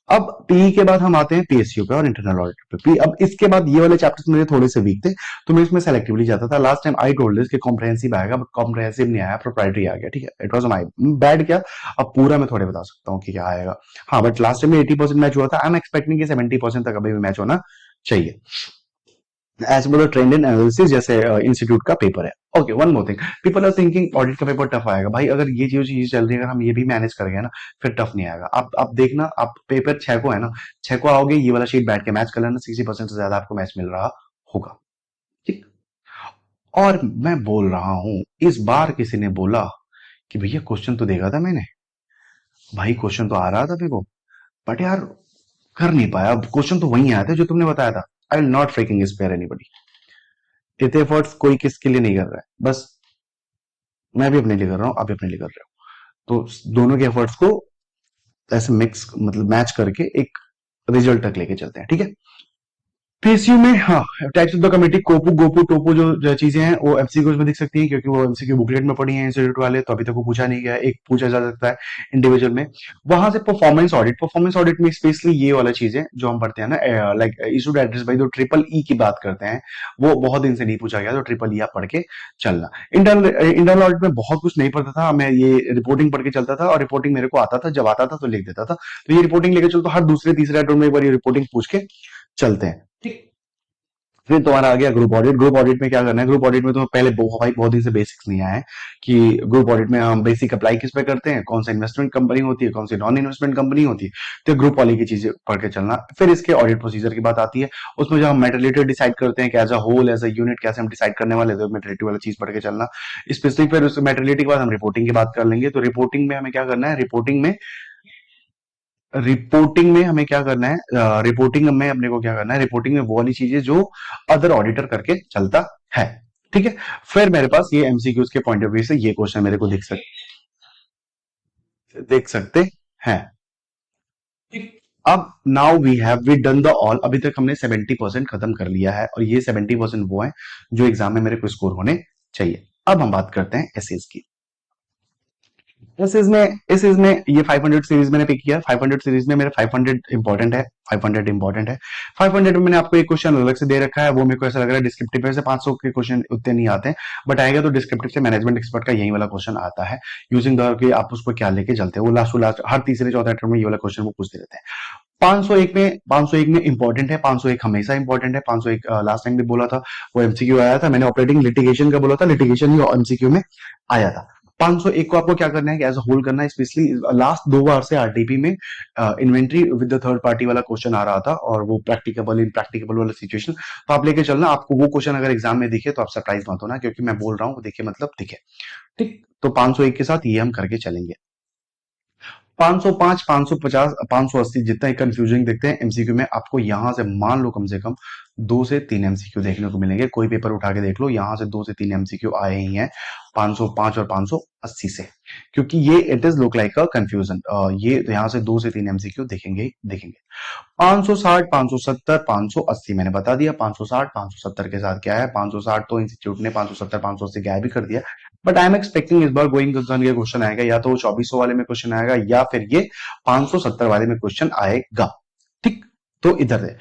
अब पीई के बाद हम आते हैं पीएसयू पे और इंटरनल ऑडिट पे। अब इसके बाद ये वाले चैप्टर्स मेरे थोड़े से वीक थे, तो मैं इसमें सेलेक्टिवली जाता था। Last time I told this कि कॉम्प्रहेंसिव आएगा, बट कॉम्प्रहेंसिव नहीं आया, प्रोप्राइटरी आ गया, ठीक है। इट वाज माय बैड क्या। अब पूरा मैं थोड़े बता सकता हूँ कि क्या आएगा। हाँ, बट लास्ट टाइम में 80% मैच हुआ था, आई एम एक्सपेक्टिंग कि 70% तक अभी भी मैच होना चाहिए, as per the trend in analysis, जैसे इंस्टीट्यूट का पेपर है। Okay, one more thing, people are thinking audit का पेपर टफ आएगा। भाई अगर ये चीज चल रही है, अगर हम ये भी मैनेज कर गए ना, फिर टफ नहीं आएगा। आप देखना, आप पेपर 6 को है ना, 6 को आओगे, ये वाला शीट बैठ के मैच कर लेना, 60% से ज्यादा आपको मैच मिल रहा होगा, ठीक। और मैं बोल रहा हूं, इस बार किसी ने बोला कि भैया क्वेश्चन तो देखा था मैंने, भाई क्वेश्चन तो आ रहा था मेरे को, बट यार कर नहीं पाया। क्वेश्चन तो वही आया था जो तुमने बताया था। I will not faking spare anybody. इतने एफर्ट्स कोई किसके लिए नहीं कर रहा है, बस मैं भी अपने लिए कर रहा हूँ, आप भी अपने लिए कर रहे हो, तो दोनों के एफर्ट्स को ऐसे मिक्स, मतलब मैच करके एक रिजल्ट तक लेके चलते हैं, ठीक है। पीएसयू में हाँ, types of the committee, COPU गोपू टोपू जो चीजें हैं, वो एमसीक्यूज में दिख सकती हैं, क्योंकि वो एमसीक्यू बुकलेट में पड़ी हैं इंस्टीट्यूट वाले, तो अभी तक वो पूछा नहीं गया है। एक पूछा जा सकता है इंडिविजुअल में। वहां से परफॉर्मेंस ऑडिट, परफॉर्मेंस ऑडिट में स्पेशली ये वाला चीजें जो हम पढ़ते हैं ना, लाइक इशूड एड्रेस बाई, जो ट्रिपल ई की बात करते हैं, वो बहुत दिन से नहीं पूछा गया, तो ट्रिपल ई आप पढ़ के चलना। इंटरनल ऑडिट में बहुत कुछ नहीं पढ़ता था मैं, ये रिपोर्टिंग पढ़ के चलता था, और रिपोर्टिंग मेरे को आता था, जब आता था तो लिख देता था। तो ये रिपोर्टिंग लेके चलते, हर दूसरे तीसरे अटेम्प्ट में एक बार ये रिपोर्टिंग पूछ के चलते हैं, ठीक। फिर तुम्हारा आ गया ग्रुप ऑडिट। ग्रुप ऑडिट में क्या करना है, ग्रुप ऑडिट में तुम्हें पहले भाई बहुत दिन से बेसिक्स नहीं आया है कि ग्रुप ऑडिट में हम बेसिक अप्लाई किस पे करते हैं, कौन सा इन्वेस्टमेंट कंपनी होती है, कौन सी नॉन इन्वेस्टमेंट कंपनी होती है। तो ग्रुप वाली की चीजें पढ़ के चलना। फिर इसके ऑडिट प्रोसीजर की बात आती है, उसमें जब हम मेटरलिटी डिसाइड करते हैं कि as a whole, as a unit कैसे हम डिसाइड करने वाले, तो मेटरलिटी वाला चीज पढ़ के चलना। स्पेसिफिक फिर उस मेटरलिटी के बाद हम रिपोर्टिंग की बात कर लेंगे। तो रिपोर्टिंग में हमें क्या करना है, रिपोर्टिंग में हमें क्या करना है, रिपोर्टिंग में अपने को क्या करना है, रिपोर्टिंग में वो वाली चीजें जो अदर ऑडिटर करके चलता है, ठीक है। फिर मेरे पास ये एमसीक्यूज के पॉइंट ऑफ व्यू से ये क्वेश्चन मेरे को देख सकते हैं, ठीक। अब now we done the all, अभी तक हमने 70% खत्म कर लिया है, और ये 70% वो है जो एग्जाम में मेरे को स्कोर होने चाहिए। अब हम बात करते हैं एसेज की। इस इसमें ये 500 सीरीज मैंने पिक किया। 500 सीरीज में मेरा 500 इंपॉर्टेंट है, 500 इंपॉर्टेंट है। 500 में मैंने आपको एक क्वेश्चन अलग से दे रखा है, वो मेरे को ऐसा लग रहा है डिस्क्रिप्टिव है, से 500 के क्वेश्चन उतने नहीं आते हैं, बट आएगा तो डिस्क्रिप्टिव से मैनेजमेंट एक्सपर्ट का यही वाला क्वेश्चन आता है, यूजिंग द कि आप उसको क्या लेके चलते हैं। वो लास्ट हर तीसरे चौथे अटेम्प्ट में ये वाला क्वेश्चन वो पूछते रहते हैं। 501 में इंपॉर्टेंट है, 501 हमेशा इंपॉर्टेंट है। 501 लास्ट टाइम भी बोला था, वो एमसीक्यू आया था, मैंने ऑपरेटिंग लिटिगेशन का बोला था, लिटिगेशन ही एमसीक्यू में आया था। 501 को आपको क्या करना है कि एज अ होल करना है, स्पेशली लास्ट 2 बार से आरटीपी में inventory with the third party वाला क्वेश्चन आ रहा था, और वो प्रैक्टिकेबल इनप्रैक्टिकेबल वाला सिचुएशन, तो आप लेके चलना। आपको वो क्वेश्चन अगर एग्जाम में दिखे तो आप सरप्राइज मत होना, क्योंकि मैं बोल रहा हूँ दिखे मतलब दिखे, ठीक। तो 501 के साथ ये हम करके चलेंगे। 505, 550, 580 जितना ही कंफ्यूजिंग देखते हैं एमसीक्यू में, आपको यहां से मान लो कम से कम 2 से 3 एमसीक्यू देखने को मिलेंगे। कोई पेपर उठा के देख लो, यहां से 2 से 3 एमसीक्यू आए ही हैं 505 और 580 से, क्योंकि ये it is look like a confusion. ये तो यहां से 2 से 3 एमसीक्यू देखेंगे। 560, 570, 580 मैंने बता दिया। 560, 570 के साथ क्या है, 560 तो इंस्टीट्यूट ने 570, 580 गायब भी कर दिया, बट आई एम एक्सपेक्टिंग इस बार गोइंग कंसर्न ये क्वेश्चन आएगा, या तो वो 2400 वाले में क्वेश्चन आएगा, या फिर ये 570 वाले में क्वेश्चन आएगा, ठीक। तो इधर है।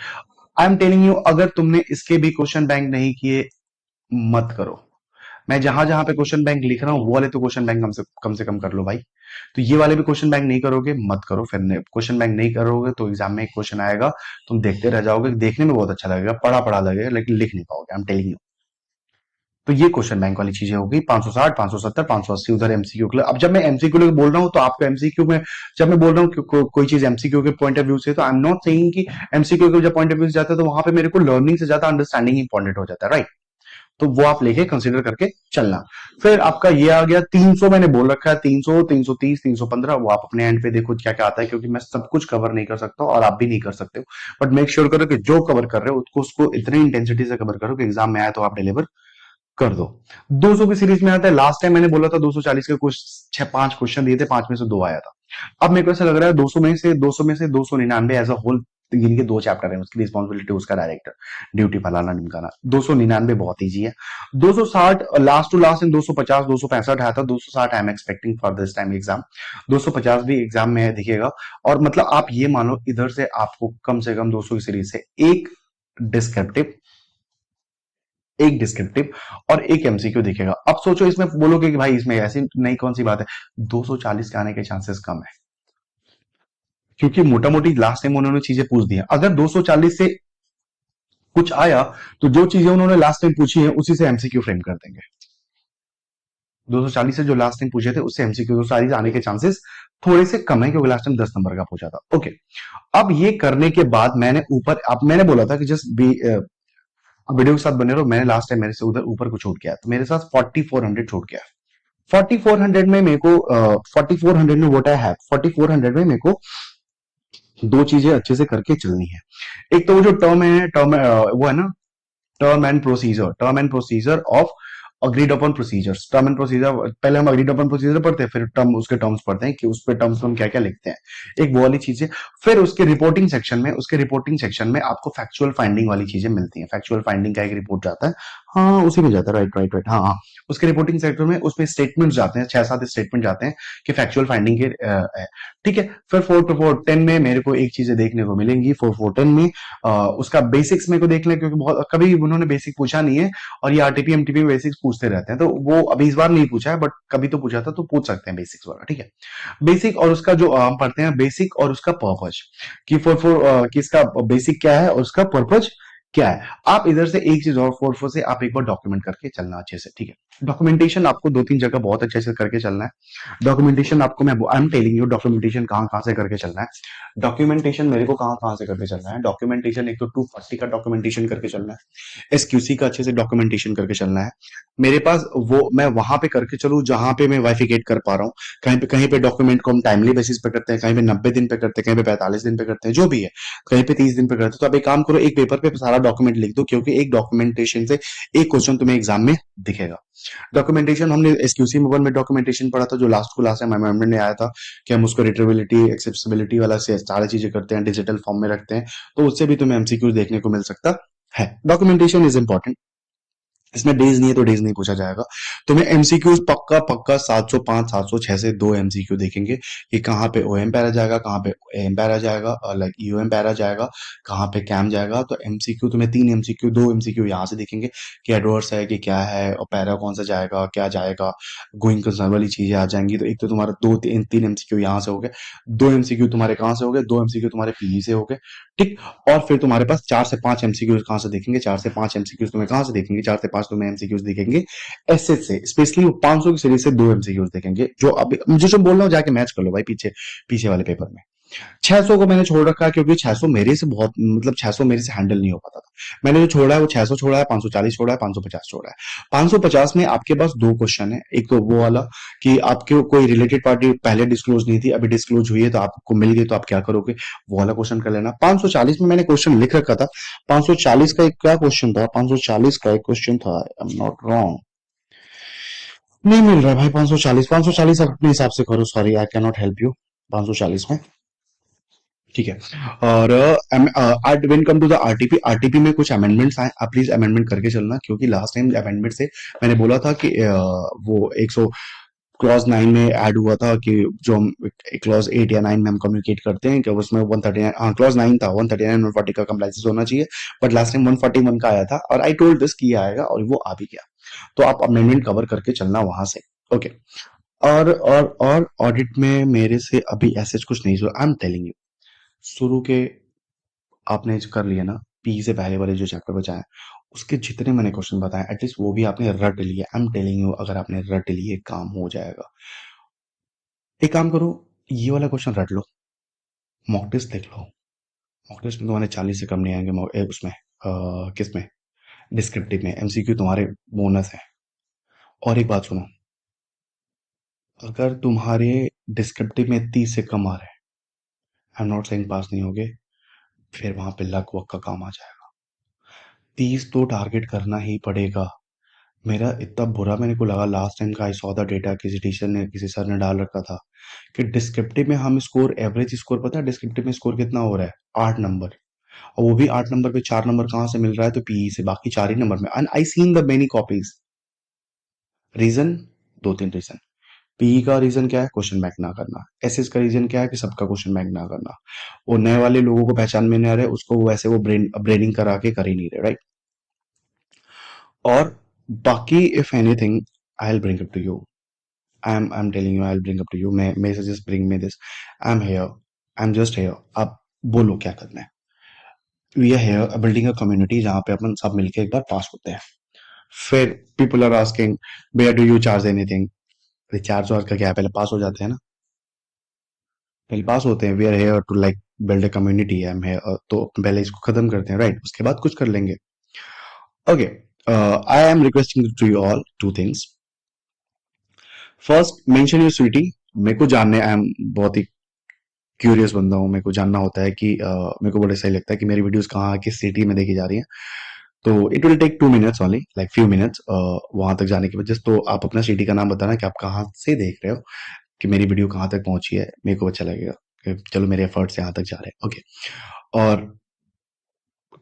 आई एम टेलिंग यू, अगर तुमने इसके भी क्वेश्चन बैंक नहीं किए, मत करो। मैं जहां जहां पे क्वेश्चन बैंक लिख रहा हूं वो वाले तो क्वेश्चन बैंक कम से कम कर लो भाई। तो ये वाले भी क्वेश्चन बैंक नहीं करोगे, मत करो। फिर क्वेश्चन बैंक नहीं करोगे तो एग्जाम में एक क्वेश्चन आएगा, तुम देखते रह जाओगे, देखने में बहुत अच्छा लगेगा, पढ़ा पढ़ा लगेगा, लेकिन लिख नहीं पाओगे। आई एम टेलिंग यू। तो ये क्वेश्चन बैंक वाली चीजें हो गई। 560, 570, 580 उधर एमसीक्यू के लिए। अब जब मैं एमसीक्यू के बोल रहा हूं तो आपको एमसीक्यू में, जब मैं बोल रहा हूँ कोई चीज एमसीक्यू के पॉइंट ऑफ व्यू से, तो आई एम नॉट सेइंग कि एमसीक्यू के जब पॉइंट ऑफ व्यू से जाता है तो वहां पे मेरे को लर्निंग से ज्यादा अंडरस्टैंडिंग इंपॉर्टेंट हो जाता है, राइट? तो वो आप लेके कंसीडर करके चलना। फिर आपका ये आ गया 300, मैंने बोल रखा है 300, 330, 315, वो आप अपने एंड पे देखो क्या क्या आता है, क्योंकि मैं सब कुछ कवर नहीं कर सकता और आप भी नहीं कर सकते हो। बट मेक श्योर करो कि जो कवर कर रहे हो उसको इतनी इंटेंसिटी से कवर करो कि एग्जाम में आए तो आप डिलीवर कर दो। 200 की सीरीज में आता है। लास्ट टाइम मैंने बोला था 240 के कुछ 6-5 क्वेश्चन दिए थे, 5 में से 2 आया था। अब मेरे को ऐसा लग रहा है 200 में से 299 एज अ होल, इनके 2 चैप्टर है, उसकी रिस्पॉन्सिबिलिटी उसका डायरेक्टर, ड्यूटी फलाना ढिमकाना। 299 बहुत इजी है। 260 लास्ट टू लास्ट इन 250, 265 आया था। 260 I am expecting for this time exam. 250 भी एग्जाम में दिखेगा। और मतलब आप ये मानो इधर से आपको कम से कम 200 की सीरीज से डिस्क्रिप्टिव एक डिस्क्रिप्टिव और एक एमसीक्यू दिखेगा। अब सोचो, इसमें बोलोगे कि भाई इसमें ऐसी नई कौन सी बात है, 240 के आने के चांसेस कम है, क्योंकि मोटा मोटी लास्ट टाइम उन्होंने चीजें पूछ दी हैं। अगर 240 से कुछ आया तो जो चीजें उन्होंने लास्ट टाइम पूछी है उसी से एमसीक्यू फ्रेम कर देंगे। 240 से जो लास्ट टाइम पूछे थे उससे एमसीक्यू 240 आने के चांसेस थोड़े से कम है, क्योंकि लास्ट टाइम 10 नंबर का पूछा था। ओके, अब ये करने के बाद मैंने ऊपर, अब मैंने बोला था कि जस्ट बी वीडियो के साथ बने रहो। मैंने लास्ट टाइम मेरे से उधर ऊपर कुछ छूट गया, तो मेरे साथ 4400 छूट गया। 4400 में मेरे को 4400 में व्हाट आई हैव, 4400 में मेरे को दो चीजें अच्छे से करके चलनी है। एक तो वो जो टर्म वो है ना, term and procedure of agreed upon procedures. Term and procedure, पहले हम अग्रीड अपॉन प्रोसीजर पढ़ते हैं, फिर टर्म, उसके टर्म्स पढ़ते हैं कि उस पे टर्म्स हम क्या क्या लिखते हैं, एक वो वाली चीजें। फिर उसके रिपोर्टिंग सेक्शन में आपको फैक्चुअल फाइंडिंग वाली चीजें मिलती हैं। फैक्चुअल फाइंडिंग का एक रिपोर्ट जाता है, हाँ उसी में जाता है, राइट राइट राइट, हाँ हाँ। उसके रिपोर्टिंग सेक्टर में उसमें स्टेटमेंट जाते हैं, 6-7 स्टेटमेंट जाते हैं कि फैक्चुअल फाइंडिंग के ठीक है। फिर 4-4-10 में मेरे को एक चीजें देखने को मिलेंगी। 4-4-10 में उसका बेसिक्स मेरे को देख लें, क्योंकि बहुत कभी उन्होंने बेसिक पूछा नहीं है, और ये आरटीपी एमटीपी में बेसिक्स पूछते रहते हैं, तो वो अभी इस बार नहीं पूछा है, बट कभी तो पूछा था, तो पूछ सकते हैं बेसिक्स वाला, ठीक है। बेसिक और उसका जो हम पढ़ते हैं, बेसिक और उसका पर्पज, कि 4-4 कि इसका बेसिक क्या है और उसका पर्पज क्या है। आप इधर से एक चीज और 4-4 से आप एक बार डॉक्यूमेंट करके चलना अच्छे से, ठीक है। डॉक्यूमेंटेशन आपको 2-3 जगह बहुत अच्छे से करके चलना है। डॉक्यूमेंटेशन आपको मैं आई एम टेलिंग यू, डॉक्यूमेंटेशन कहां कहां से करके चलना है। डॉक्यूमेंटेशन मेरे को कहां कहां से करके चलना है। डॉक्यूमेंटेशन एक तो 240 का डॉक्यूमेंटेशन करके चलना है, एसक्यूसी का अच्छे से डॉक्यूमेंटेशन करके चलना है। मेरे पास वो, मैं वहां पे करके चलूं जहां पे मैं वाइफिकेट कर पा रहा हूँ। कहीं पे डॉक्यूमेंट को हम टाइमली बेसिस पे करते हैं, कहीं पे 90 दिन पे करते हैं, कहीं पे 45 दिन पे करते हैं, जो भी है, कहीं पे 30 दिन पे करते हैं। तो आप एक काम करो, एक पेपर पे सारा डॉक्यूमेंट लिख दो, क्योंकि एक डॉक्यूमेंटेशन से एक क्वेश्चन तुम्हें एग्जाम में दिखेगा। डॉक्यूमेंटेशन हमने एसक्यूसी मोबाइल में डॉक्यूमेंटेशन पढ़ा था, जो लास्ट टाइम अमेंडमेंट में आया था, कि हम उसको रिट्रेबिलिटी एक्सेसिबिलिटी वाला से सारी चीजें करते हैं, डिजिटल फॉर्म में रखते हैं, तो उससे भी तुम्हें एमसीक्यू देखने को मिल सकता है। Documentation is important. इसमें डेज नहीं है तो डेज नहीं पूछा जाएगा। तुम्हें एमसीक्यू पक्का पक्का 705 706 से 2 एमसीक्यू देखेंगे कि कहाँ पे ओएम पैरा जाएगा, कहाँ पे एम पैरा जाएगा, लाइक यूएम पैरा जाएगा, कहाँ पे कैम जाएगा। तो एमसीक्यू तुम्हें 3 एमसीक्यू, 2 एमसीक्यू यहाँ से देखेंगे कि एडवर्स है कि क्या है, और पैरा कौन सा जाएगा, क्या जाएगा, गोइंग कंसर्न वाली चीजें आ जाएंगी। तो एक तो तुम्हारा 2-3 एमसीक्यू यहाँ से हो गए, 2 एमसीक्यू तुम्हारे कहाँ से हो गए, 2 एमसीक्यू तुम्हारे पीई से हो गए, ठीक। और फिर तुम्हारे पास 4 से 5 एमसीक्यू कहां से देखेंगे, 4 से 5 एमसीक्यू तुम्हें कहां से देखेंगे, 4 से 5 तुम्हें एमसीक्यू देखेंगे एसएच से। स्पेशली 500 की सीरीज से 2 एमसीक्यू देखेंगे, जो अभी मुझे जो बोल रहा हूँ जाके मैच कर लो भाई पीछे पीछे वाले पेपर में। 600 को मैंने छोड़ रखा है, क्योंकि 600 मेरे से बहुत, मतलब 600 मेरे से हैंडल नहीं हो पाता था। मैंने जो छोड़ा है वो 600 छोड़ा है, 540 छोड़ा है, 550 छोड़ा है। 550 में आपके पास 2 क्वेश्चन है। एक तो वो वाला कि आपके कोई रिलेटेड पार्टी पहले डिस्क्लोज नहीं थी, अभी डिस्क्लोज हुई है, तो आपको मिल गई तो आप क्या करोगे, वो वाला क्वेश्चन कर लेना। 540 में मैंने क्वेश्चन लिख रखा था। 540 का एक क्या क्वेश्चन था, 540 का एक क्वेश्चन था, आई एम नॉट रॉन्ग, नहीं मिल रहा है भाई। 540 अपने हिसाब से करो, sorry I can not help you 540 में, ठीक है। और when come to the RTP, RTP में कुछ अमेंडमेंट्स आए, आप प्लीज अमेंडमेंट करके चलना, क्योंकि लास्ट टाइम अमेंडमेंट से मैंने बोला था कि वो क्लॉज 9 में ऐड हुआ था कि जो हम क्लॉज 8 या 9 में हम कम्युनिकेट करते हैं कि उसमें 139, हाँ क्लॉज 9 था, 139 140 का कंप्लाइंस होना चाहिए, बट लास्ट टाइम 141 का आया था और आई टोल्ड दिस कि ये आएगा और वो आ भी गया। तो आप अमेंडमेंट कवर करके चलना वहां से। ओके। और ऑडिट में मेरे से अभी ऐसे कुछ नहीं, आई एम टेलिंग यू, शुरू के आपने जो कर लिया ना, पी से पहले वाले जो चैप्टर बचाए, उसके जितने मैंने क्वेश्चन बताए एटलीस्ट वो भी आपने रट लिए। आई एम टेलिंग यू, अगर आपने रट लिए काम हो जाएगा। एक काम करो, ये वाला क्वेश्चन रट लो, मॉक टेस्ट देख लो। मॉक टेस्ट में तुम्हारे 40 से कम नहीं आएंगे उसमें किसमें, डिस्क्रिप्टिव में एमसीक्यू तुम्हारे बोनस है। और एक बात सुनो, अगर तुम्हारे डिस्क्रिप्टिव में 30 से कम आ रहे हैं, आई एम नॉट सेइंग पास नहीं होगे, फिर वहां पे लक वक का काम आ जाएगा। 30 तो टारगेट करना ही पड़ेगा। मेरा इतना बुरा मेरे को लगा लास्ट टाइम का, आई सॉ द डेटा, किसी टीचर ने किसी सर ने डाल रखा था कि डिस्क्रिप्टिव में हम स्कोर, एवरेज स्कोर पता है डिस्क्रिप्टिव में स्कोर कितना हो रहा है, 8 नंबर। और वो भी 8 नंबर पे 4 नंबर कहाँ से मिल रहा है, तो पीई से, बाकी 4 ही नंबर में। And I seen the many copies. Reason, दो तीन रीजन। पीई का रीजन क्या है, क्वेश्चन बैंक ना करना। एसएस का रीजन क्या है कि सबका क्वेश्चन बैंक ना करना। वो नए वाले लोगों को पहचान में नहीं आ रहे, उसको वैसे वो ब्रेनिंग करा के कर ही नहीं रहे, राइट। और बाकी if anything I will bring it to you. I'm telling you, I'll bring up to you. may just bring me this. I'm here. I'm just here. आप बोलो क्या करना है। We are here building a community जहाँ पे अपन सब मिलके एक बार पास होते हैं। फिर people are asking, where do you charge anything? Recharge और का क्या है, पहले पास हो जाते हैं ना, पहले पास होते हैं। We are here to like build a community. I am here, तो पहले इसको खत्म करते हैं, राइट, उसके बाद कुछ कर लेंगे। Okay. I am requesting to you all two things. First, mention your city. मेरे को जानने, आई एम बहुत ही क्यूरियस बंदा हूँ, मेरे को जानना होता है कि मेरे को बड़ा सही लगता है कि मेरी वीडियोस कहाँ किस सिटी में देखी जा रही हैं। तो it will take 2 minutes only, like few minutes वहां तक जाने की वजह से। तो आप अपना सिटी का नाम बताना कि आप कहाँ से देख रहे हो, कि मेरी वीडियो कहाँ तक पहुंची है, मेरे को अच्छा लगेगा कि चलो मेरे एफर्ट्स यहाँ तक जा रहे हैं। ओके। और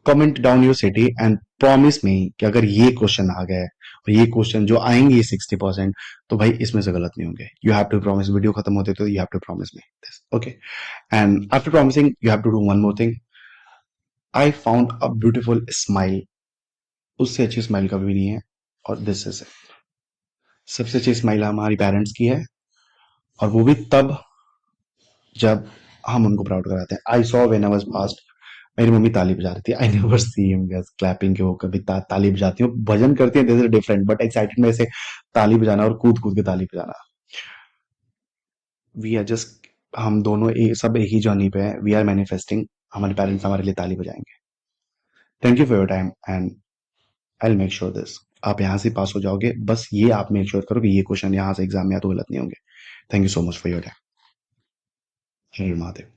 comment down your city and promise me कि अगर ये क्वेश्चन आ गए और ये क्वेश्चन जो आएंगे 60%, तो भाई इसमें से गलत नहीं होंगे। You have to promise, video खत्म होते तो you have to promise me this. Okay. And after promising you have to do one more thing. I found a beautiful smile, उससे अच्छी स्माइल कभी भी नहीं है, और दिस इज इट। सबसे अच्छी स्माइल हमारी पेरेंट्स की है, और वो भी तब जब हम उनको प्राउड कराते हैं। I saw when I was past, मेरी मम्मी ताली बजा रही थी। I never see him clapping के, वो कभी ताली बजाती है, भजन करती है, this is different, but excited में से ताली बजाना और कूद कूद के ताली बजाना। वी आर जस्ट, हम दोनों सब एक ही जर्नी पे हैं। वी आर मैनिफेस्टिंग, हमारे पेरेंट्स हमारे लिए ताली बजाएंगे। Thank you for your time and I will make sure this, आप यहाँ से पास हो जाओगे। बस ये आप मेक श्योर करो कि ये क्वेश्चन यहाँ से एग्जाम में या तो गलत नहीं होंगे। Thank you so much for your time. Her Mahadev.